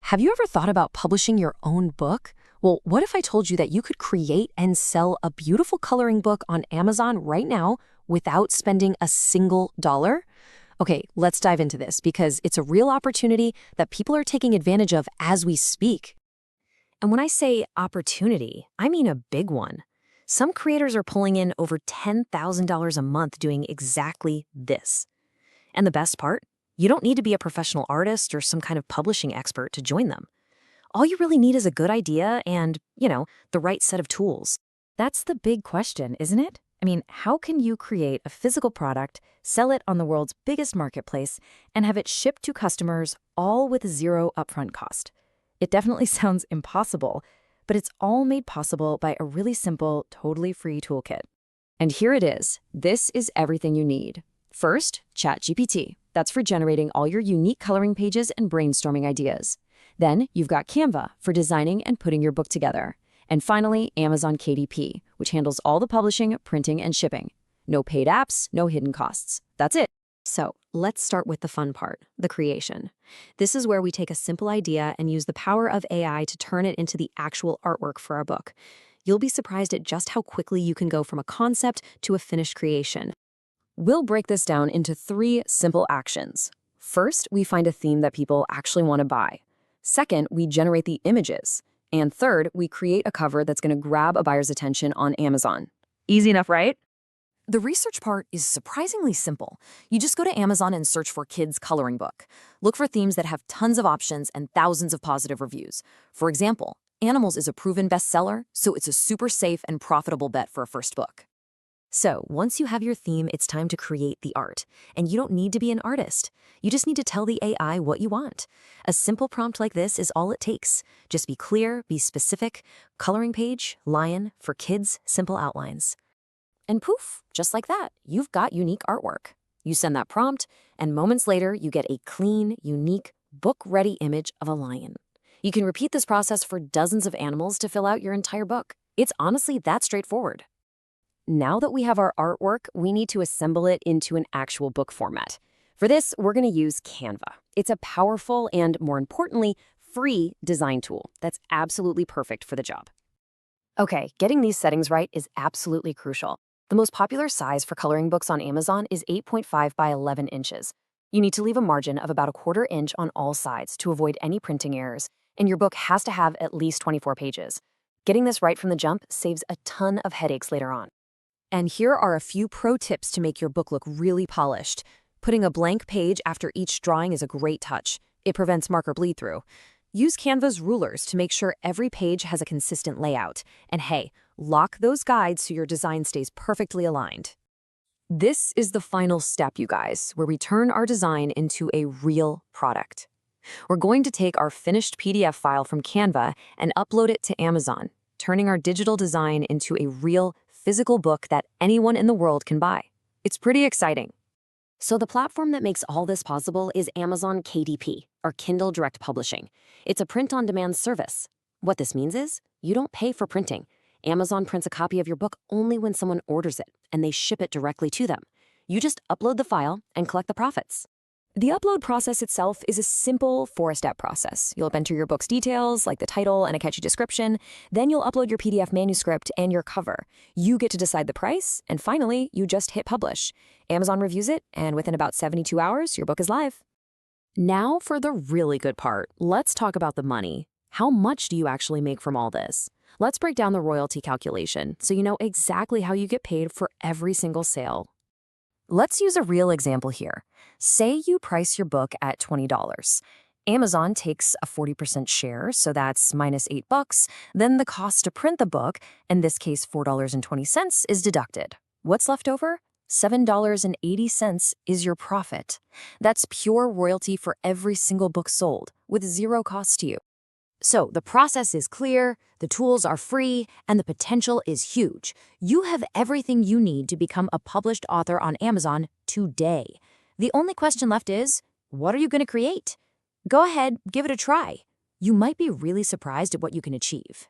Have you ever thought about publishing your own book? Well, what if I told you that you could create and sell a beautiful coloring book on Amazon right now without spending a single dollar? Okay, let's dive into this because it's a real opportunity that people are taking advantage of as we speak. And when I say opportunity, I mean a big one. Some creators are pulling in over $10,000 a month doing exactly this. And the best part? You don't need to be a professional artist or some kind of publishing expert to join them. All you really need is a good idea and, the right set of tools. That's the big question, isn't it? I mean, how can you create a physical product, sell it on the world's biggest marketplace, and have it shipped to customers all with zero upfront cost? It definitely sounds impossible, but it's all made possible by a really simple, totally free toolkit. And here it is. This is everything you need. First, ChatGPT. That's for generating all your unique coloring pages and brainstorming ideas. Then you've got Canva for designing and putting your book together. And finally, Amazon KDP, which handles all the publishing, printing, and shipping. No paid apps, no hidden costs. That's it. So let's start with the fun part, the creation. This is where we take a simple idea and use the power of AI to turn it into the actual artwork for our book. You'll be surprised at just how quickly you can go from a concept to a finished creation. We'll break this down into 3 simple actions. First, we find a theme that people actually want to buy. Second, we generate the images. And third, we create a cover that's going to grab a buyer's attention on Amazon. Easy enough, right? The research part is surprisingly simple. You just go to Amazon and search for kids' coloring book. Look for themes that have tons of options and thousands of positive reviews. For example, Animals is a proven bestseller, so it's a super safe and profitable bet for a first book. So once you have your theme, it's time to create the art. And you don't need to be an artist. You just need to tell the AI what you want. A simple prompt like this is all it takes. Just be clear, be specific. Coloring page, lion, for kids, simple outlines. And poof, just like that, you've got unique artwork. You send that prompt, and moments later, you get a clean, unique, book-ready image of a lion. You can repeat this process for dozens of animals to fill out your entire book. It's honestly that straightforward. Now that we have our artwork, we need to assemble it into an actual book format. For this, we're going to use Canva. It's a powerful and, more importantly, free design tool that's absolutely perfect for the job. Okay, getting these settings right is absolutely crucial. The most popular size for coloring books on Amazon is 8.5 by 11 inches. You need to leave a margin of about a 1/4 inch on all sides to avoid any printing errors, and your book has to have at least 24 pages. Getting this right from the jump saves a ton of headaches later on. And here are a few pro tips to make your book look really polished. Putting a blank page after each drawing is a great touch. It prevents marker bleed-through. Use Canva's rulers to make sure every page has a consistent layout. And hey, lock those guides so your design stays perfectly aligned. This is the final step, you guys, where we turn our design into a real product. We're going to take our finished PDF file from Canva and upload it to Amazon, turning our digital design into a real physical book that anyone in the world can buy. It's pretty exciting. So the platform that makes all this possible is Amazon KDP, or Kindle Direct Publishing. It's a print-on-demand service. What this means is, you don't pay for printing. Amazon prints a copy of your book only when someone orders it, and they ship it directly to them. You just upload the file and collect the profits. The upload process itself is a simple 4-step process. You'll enter your book's details, like the title and a catchy description. Then you'll upload your PDF manuscript and your cover. You get to decide the price, and finally, you just hit publish. Amazon reviews it, and within about 72 hours, your book is live. Now for the really good part. Let's talk about the money. How much do you actually make from all this? Let's break down the royalty calculation so you know exactly how you get paid for every single sale. Let's use a real example here. Say you price your book at $20. Amazon takes a 40% share, so that's minus $8. Then the cost to print the book, in this case $4.20, is deducted. What's left over? $7.80 is your profit. That's pure royalty for every single book sold, with zero cost to you. So the process is clear, the tools are free, and the potential is huge. You have everything you need to become a published author on Amazon today. The only question left is, what are you going to create? Go ahead, give it a try. You might be really surprised at what you can achieve.